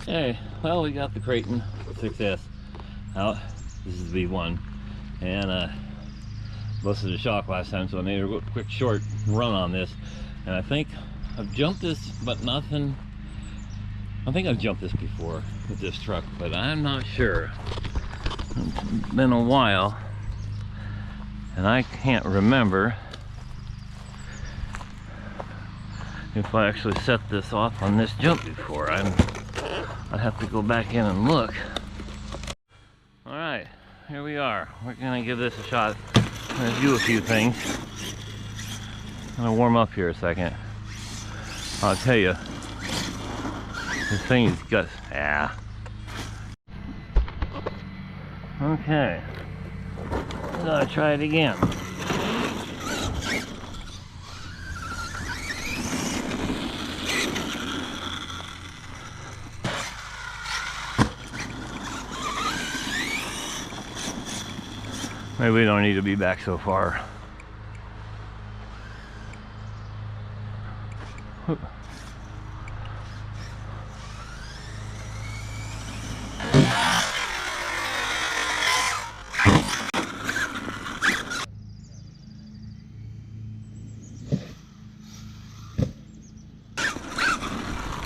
Okay, well, we got the Kraton 6S out. This is the V1, and busted a shock last time, so I made a quick short run on this. And I think I've jumped this, but nothing. I think I've jumped this before with this truck, but I'm not sure. It's been a while, and I can't remember if I actually set this off on this jump before. I'd have to go back in and look. Alright, here we are. We're gonna give this a shot. I'm gonna do a few things. I'm gonna warm up here a second. I'll tell you, this thing is got, Okay, I'm gonna try it again. Maybe we don't need to be back so far.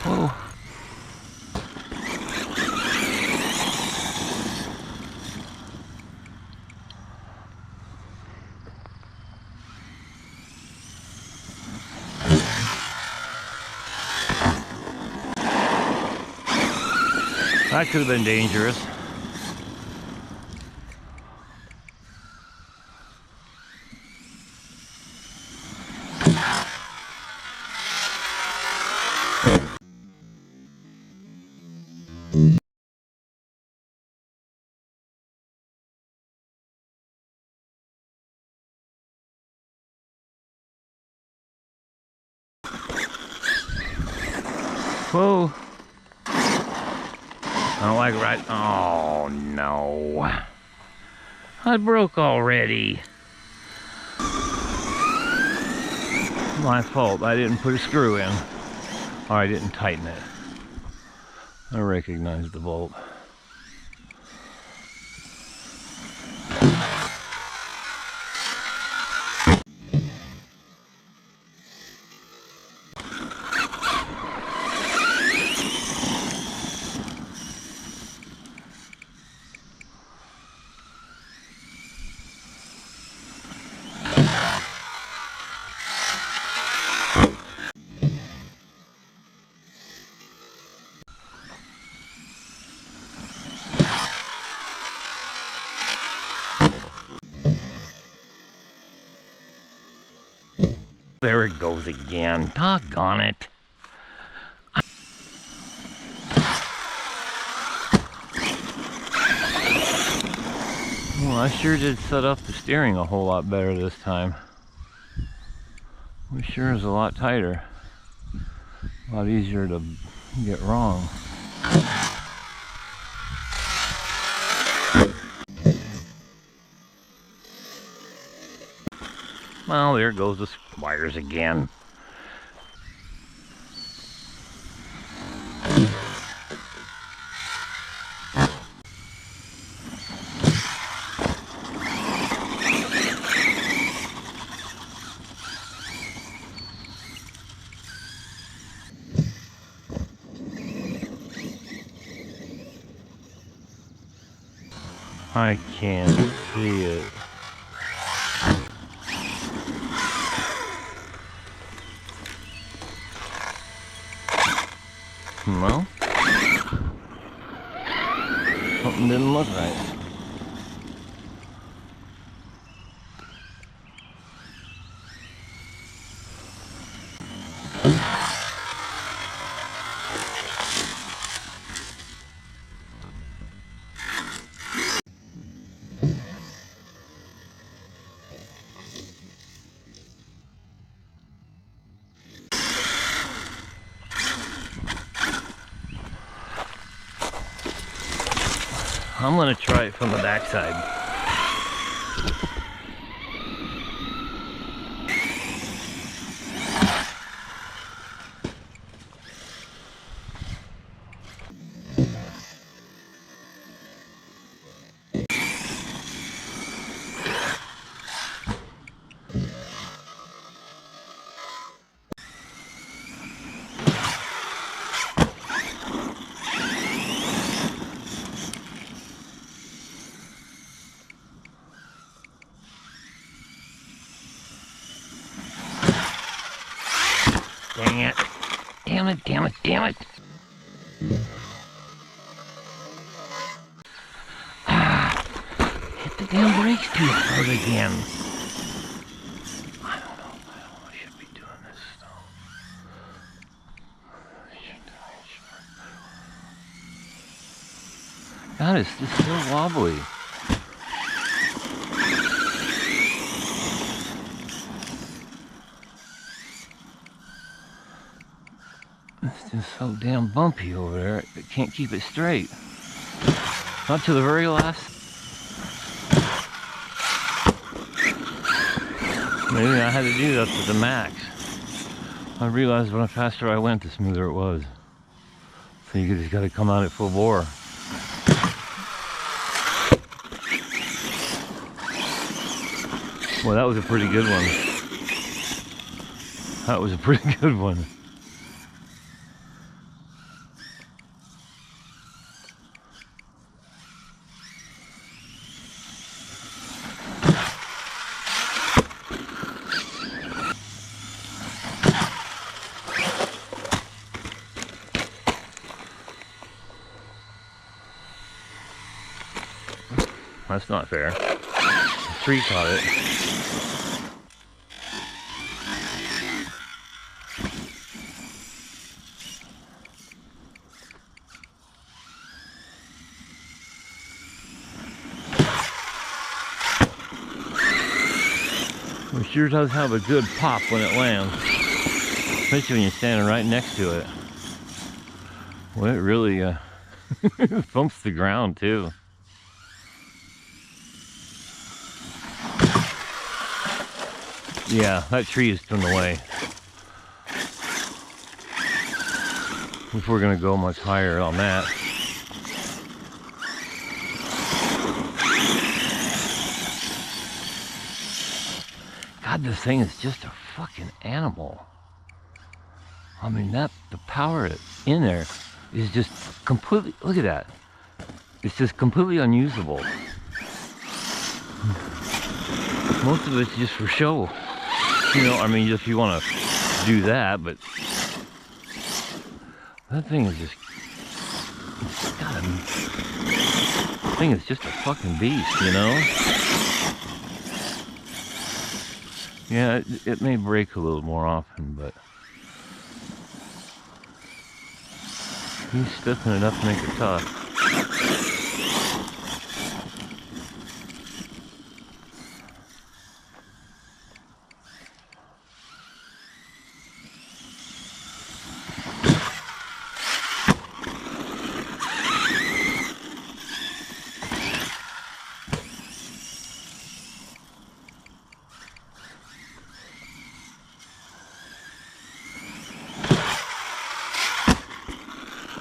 Whoa. That could have been dangerous. Whoa. I don't like right. Oh no. I broke already. My fault. I didn't put a screw in. Or I didn't tighten it. I recognize the bolt. There it goes again. Doggone it. Well, I sure did set up the steering a whole lot better this time. It sure is a lot tighter. A lot easier to get wrong. Well, there goes the wires again. I can't see it. Well, something didn't look right. I'm going to try it from the backside. Dang it. Damn it, damn it, damn it. Hit the damn brakes too hard again. I don't know. I should be doing this though. God, it's just so wobbly. It's just so damn bumpy over there. I can't keep it straight. Not to the very last. Maybe I had to do that to the max. I realized when the faster I went, the smoother it was. So you just got to come out at full bore. Well, that was a pretty good one. That was a pretty good one. That's not fair. The tree caught it. It sure does have a good pop when it lands, especially when you're standing right next to it. Well, it really bumps the ground too. Yeah, that tree is in the way. If we're gonna go much higher on that. God, this thing is just a fucking animal. I mean, the power in there is just completely, look at that. It's just completely unusable. Most of it's just for show. You know, I mean, if you want to do that, but that thing is just, God, the thing is just a fucking beast, you know? Yeah, it may break a little more often, but he's stiffing it up to make it tough.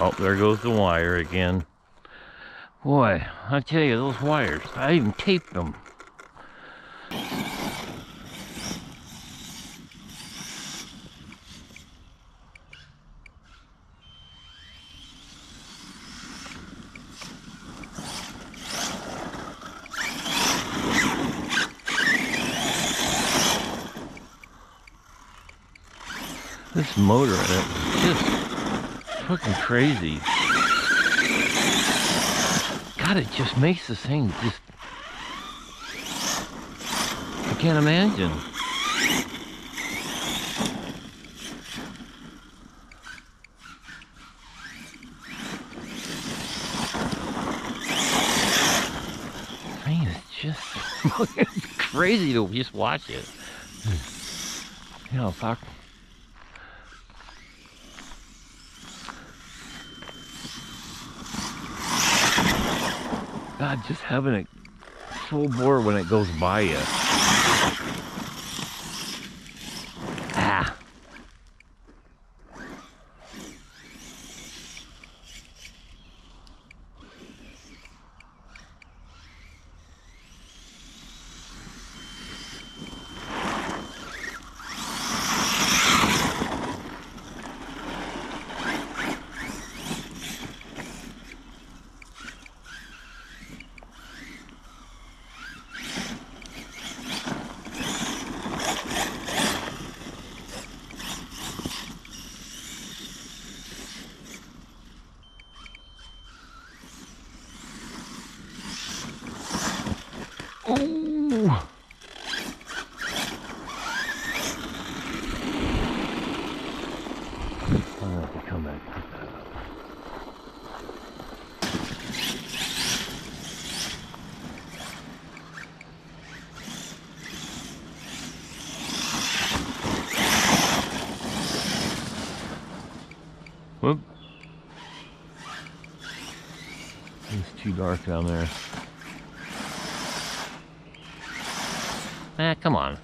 Oh, there goes the wire again. Boy, I tell you, those wires, I even taped them. This motor in it is just fucking crazy. God, it just makes this thing just, I can't imagine. This thing is just crazy to just watch it. You know, fuck. God, just having it full bore when it goes by you. Ah. Oh! I'll have to come back and pick that up. Whoop. It's too dark down there. Ah, come on.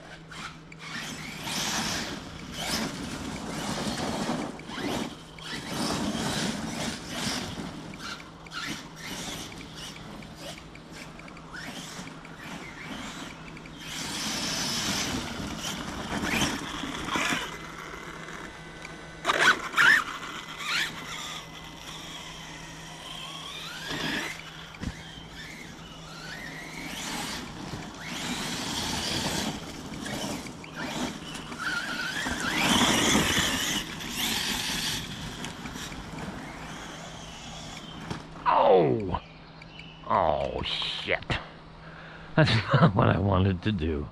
Oh! Oh, shit. That's not what I wanted to do.